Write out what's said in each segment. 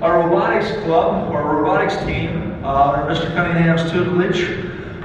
Our robotics club, our robotics team, under Mr. Cunningham's tutelage,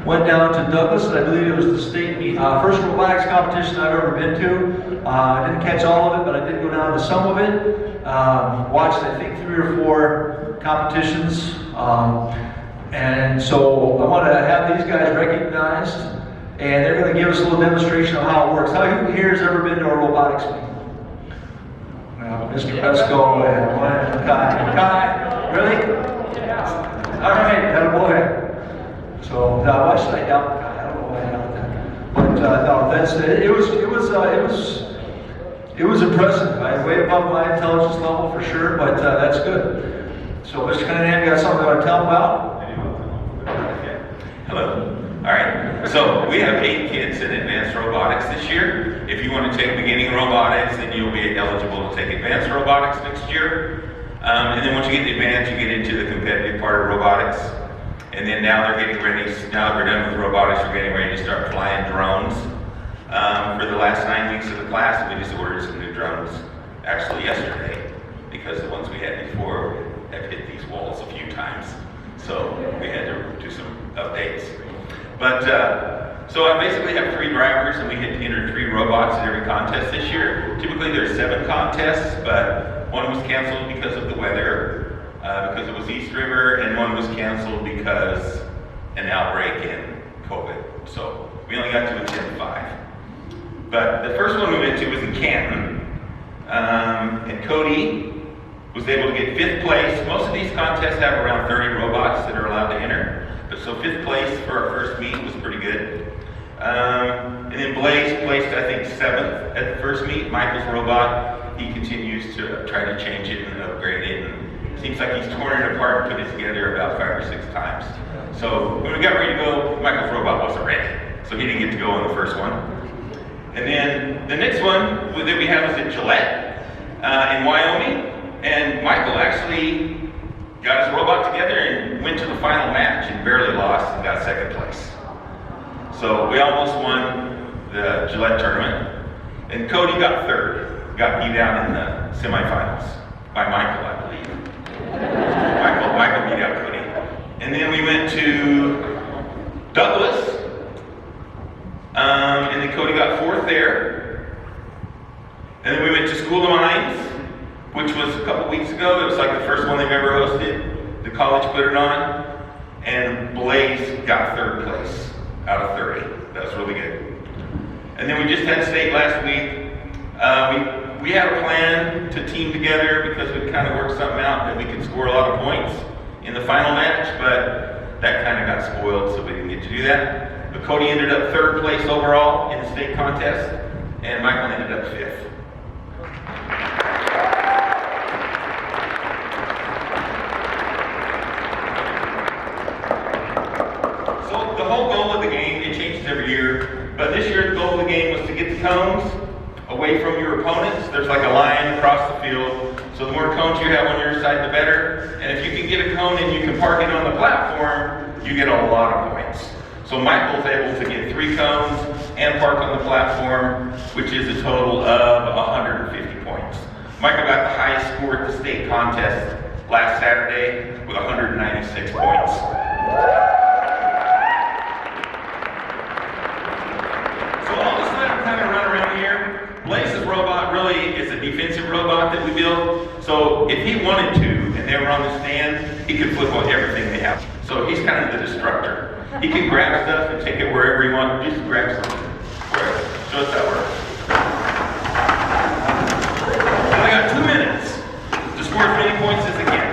went down to Douglas, and I believe it was the state meet. First robotics competition I've ever been to. I didn't catch all of it, but I did go down to some of it. Watched, I think, 3 or 4 competitions. And so I want to have these guys recognized, and they're going to give us a little demonstration of how it works. How who here has ever been to a robotics meet? Mr. Pesco and Kai. Really? Yeah. All right, attaboy. So why should I doubt Kai? I don't know why I doubt that. But no, that's it was impressive. Way above my intelligence level for sure, but that's good. So Mr. Cunningham, you got something you want to tell them about? Hello. All right. So we have 8 kids in advanced robotics this year. If you want to take beginning robotics, then you'll be eligible to take advanced robotics next year. And then once you get to advanced, you get into the competitive part of robotics. And then now they're getting ready. Now that we're done with robotics, we're getting ready to start flying drones. For the last 9 weeks of the class, we just ordered some new drones actually yesterday, because the ones we had before have hit these walls a few times. So we had to do some updates. But so I basically have 3 drivers, and we had to enter 3 robots in every contest this year. Typically there's 7 contests, but one was canceled because of the weather, because it was East River, and one was canceled because an outbreak in COVID. So we only got to attend 5. But the first one we went to was in Canton, and Cody was able to get 5th place. Most of these contests have around 30 robots that are allowed to enter. So 5th place for our first meet was pretty good. And then Blaze placed, I think, 7th at the first meet. Michael's robot, he continues to try to change it and upgrade it. And it seems like he's torn it apart and put it together about 5 or 6 times. So when we got ready to go, Michael's robot wasn't ready. So he didn't get to go on the first one. And then the next one that we have is at Gillette in Wyoming. And Michael actually got his robot together and went to the final match and barely lost and got 2nd place. So we almost won the Gillette tournament. And Cody got 3rd, got beat out in the semifinals by Michael, I believe. Michael beat out Cody. And then we went to Douglas, and then Cody got 4th there. And then we went to School of Mines, which was a couple weeks ago. It was like the first one they've ever hosted. The college put it on, and Blaze got 3rd place out of 30. That was really good. And then we just had state last week. We had a plan to team together because we kind of worked something out that we could score a lot of points in the final match, but that kind of got spoiled, so we didn't get to do that. But Cody ended up 3rd place overall in the state contest, and Michael ended up 5th. The whole goal of the game, it changes every year, but this year the goal of the game was to get the cones away from your opponents. There's like a line across the field, so the more cones you have on your side, the better. And if you can get a cone and you can park it on the platform, you get a lot of points. So Michael's able to get 3 cones and park on the platform, which is a total of 150 points. Michael got the highest score at the state contest last Saturday with 196 points. Blaze's robot really is a defensive robot that we built. So if he wanted to, and they were on the stand, he could flip on everything they have. So he's kind of the destructor. He can grab stuff and take it wherever he wants. Just grab something. Wherever. Show us how it works. And I got 2 minutes to score as many points as I can.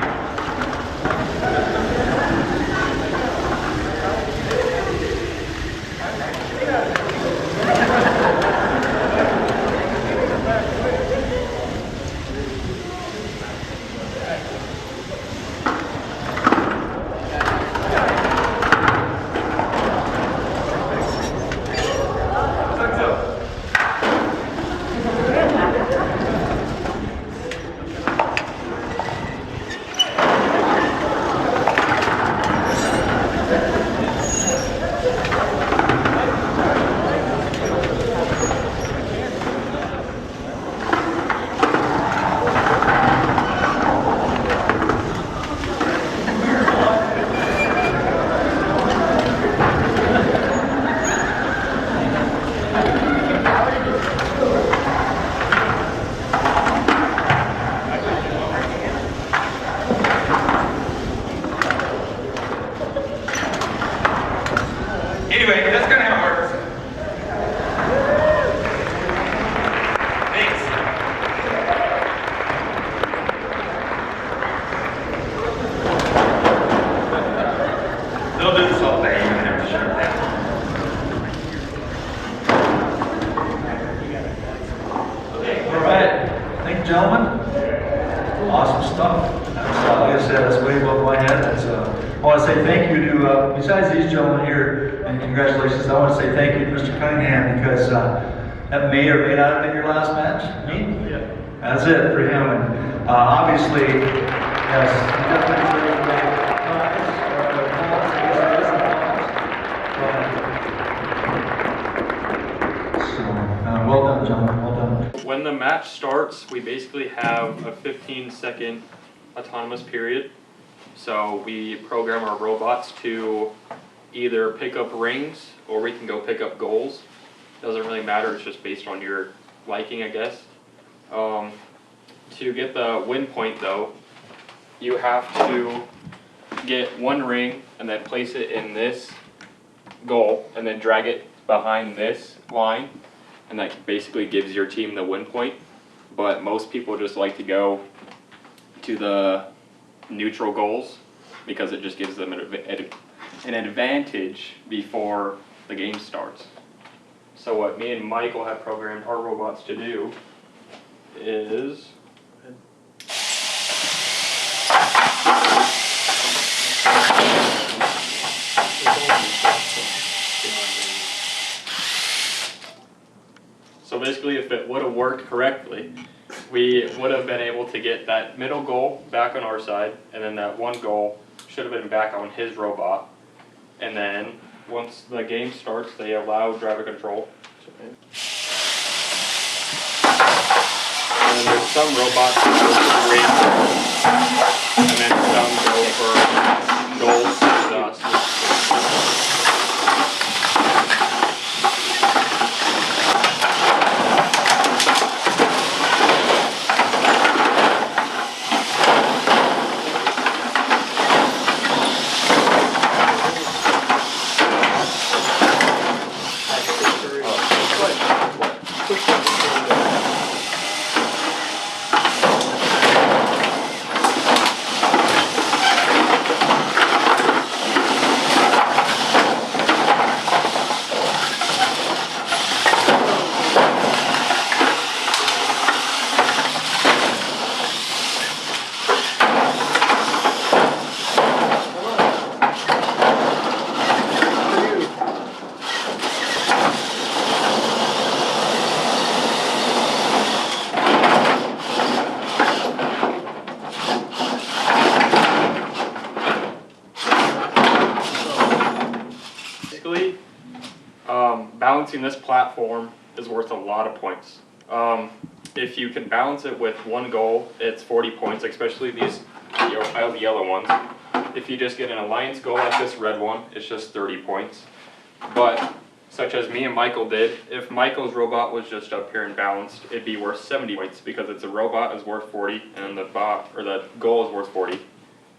tough. That's, like I said, that's way above my head. That's, I want to say thank you to, besides these gentlemen here, and congratulations, I want to say thank you to Mr. Cunningham, because that may or may not have been your last match. Me? Yeah. That's it for him. And obviously, yes, definitely. Well done, gentlemen. Well done. When the match starts, we basically have a 15-second autonomous period. So we program our robots to either pick up rings or we can go pick up goals. Doesn't really matter, it's just based on your liking, I guess. To get the win point though, you have to get one ring and then place it in this goal and then drag it behind this line, and that basically gives your team the win point. But most people just like to go to the neutral goals because it just gives them an advantage before the game starts. So what me and Michael have programmed our robots to do is so basically, if it would have worked correctly, we would have been able to get that middle goal back on our side, and then that one goal should have been back on his robot. And then once the game starts, they allow driver control. And then there's some robots that go for rings, and then some go for goals and us. Balancing this platform is worth a lot of points. If you can balance it with one goal, it's 40 points, especially these yellow ones. If you just get an alliance goal like this red one, it's just 30 points. But such as me and Michael did, if Michael's robot was just up here and balanced, it'd be worth 70 points because it's a robot is worth 40 and the goal is worth 40.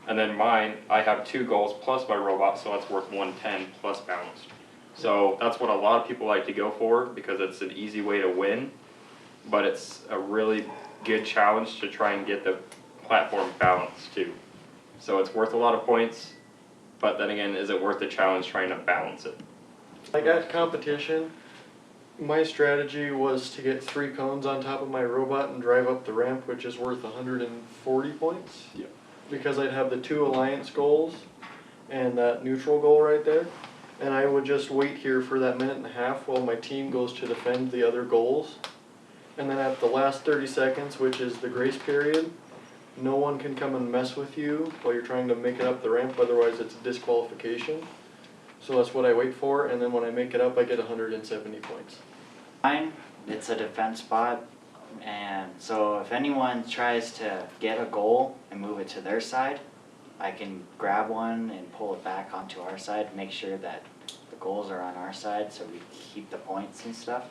And then mine, I have 2 goals plus my robot, so that's worth 110 plus balanced. So that's what a lot of people like to go for because it's an easy way to win, but it's a really good challenge to try and get the platform balanced too. So it's worth a lot of points, but then again, is it worth the challenge trying to balance it? Like at competition, my strategy was to get 3 cones on top of my robot and drive up the ramp, which is worth 140 points. Yep. Because I'd have the 2 alliance goals and that neutral goal right there. And I would just wait here for that minute and a half while my team goes to defend the other goals. And then at the last 30 seconds, which is the grace period, no one can come and mess with you while you're trying to make it up the ramp, otherwise it's a disqualification. So that's what I wait for, and then when I make it up, I get 170 points. Mine, it's a defense spot, and so if anyone tries to get a goal and move it to their side, I can grab one and pull it back onto our side, make sure that the goals are on our side so we keep the points and stuff.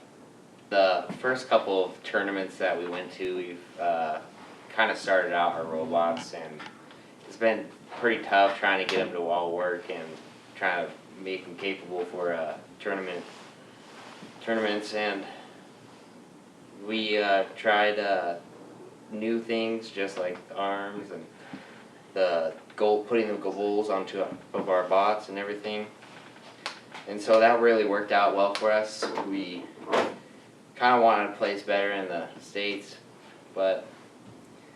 The first couple of tournaments that we went to, we've kind of started out our robots, and it's been pretty tough trying to get them to all work and trying to make them capable for tournaments. And we tried new things just like the arms and the putting the goals onto of our bots and everything. And so that really worked out well for us. We kind of wanted to place better in the States, but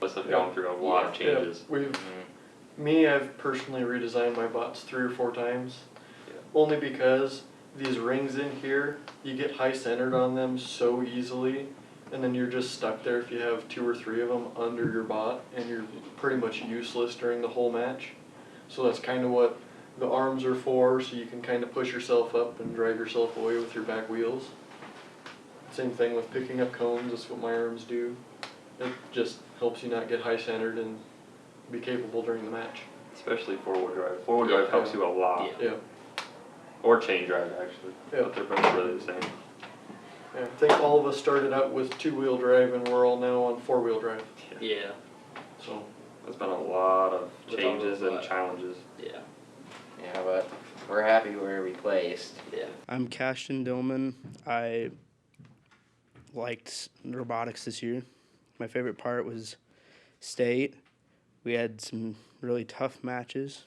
Us have gone through a lot of Yeah, changes. I've personally redesigned my bots 3 or 4 times. Yeah. Only because these rings in here, you get high centered on them so easily, and then you're just stuck there if you have 2 or 3 of them under your bot, and you're pretty much useless during the whole match. So that's kind of what the arms are for, so you can kind of push yourself up and drive yourself away with your back wheels. Same thing with picking up cones, that's what my arms do. It just helps you not get high centered and be capable during the match. Especially four-wheel drive. Four-wheel drive helps you a lot. Yeah. Or chain drive, actually. Yeah. But they're both really the same. Yeah, I think all of us started out with 2-wheel drive and we're all now on 4-wheel drive. Yeah, So, There's been a lot of Without a changes and lot. challenges. yeah, Yeah, but we're happy where we placed. yeah. I'm Cashton Dillman. I liked robotics this year. My favorite part was state. We had some really tough matches.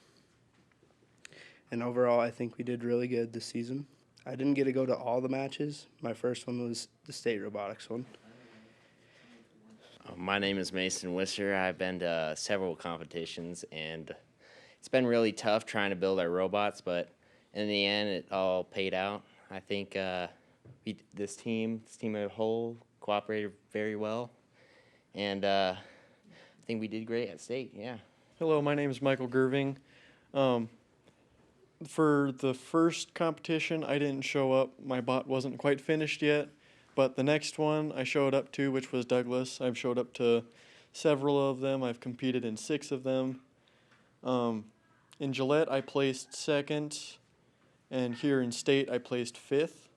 And overall, I think we did really good this season. I didn't get to go to all the matches. My first one was the state robotics one. My name is Mason Wisser. I've been to several competitions, and it's been really tough trying to build our robots, but in the end, it all paid out. I think this team as a whole cooperated very well, and I think we did great at state, yeah. hello, my name is Michael Gerving. For the first competition, I didn't show up. My bot wasn't quite finished yet. But the next one I showed up to, which was Douglas, I've showed up to several of them. I've competed in 6 of them. In Gillette, I placed 2nd, and here in state, I placed 5th.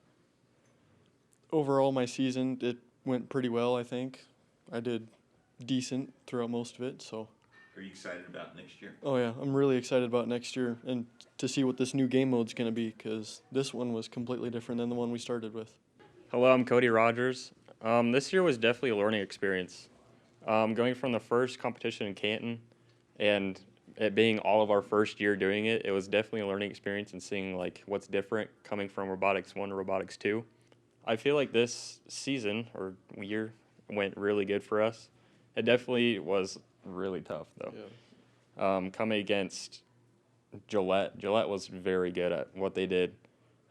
Overall, my season, it went pretty well, I think. I did decent throughout most of it, so. Are you excited about next year? Oh yeah, I'm really excited about next year and to see what this new game mode's gonna be, because this one was completely different than the one we started with. Hello, I'm Cody Rogers. This year was definitely a learning experience. Going from the first competition in Canton and it being all of our first year doing it, it was definitely a learning experience and seeing like what's different coming from Robotics 1 to Robotics 2. I feel like this season or year went really good for us. It definitely was really tough though. Yeah. Coming against Gillette was very good at what they did,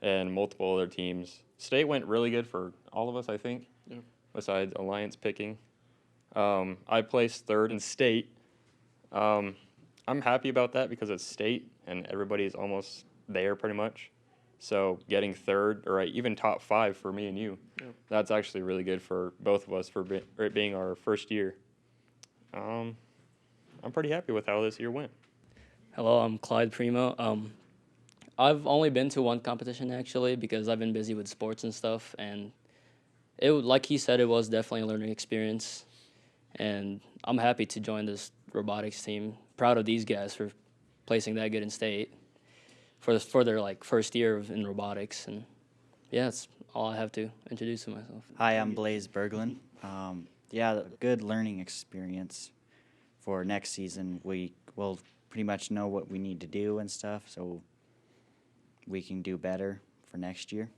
and multiple other teams. State went really good for all of us, I think, Yeah. besides Alliance picking. I placed 3rd in state. I'm happy about that because it's state and everybody's almost there pretty much. So getting 3rd or even top 5 for me and you, Yeah. that's actually really good for both of us for it being our first year. I'm pretty happy with how this year went. Hello, I'm Clyde Primo. I've only been to one competition actually because I've been busy with sports and stuff, and like he said, it was definitely a learning experience, and I'm happy to join this robotics team. Proud of these guys for placing that good in state for their like first year in robotics, and yeah, that's all I have to introduce to myself. Hi, I'm Blaze Berglund. Yeah, good learning experience for next season. We will pretty much know what we need to do and stuff, so we can do better for next year.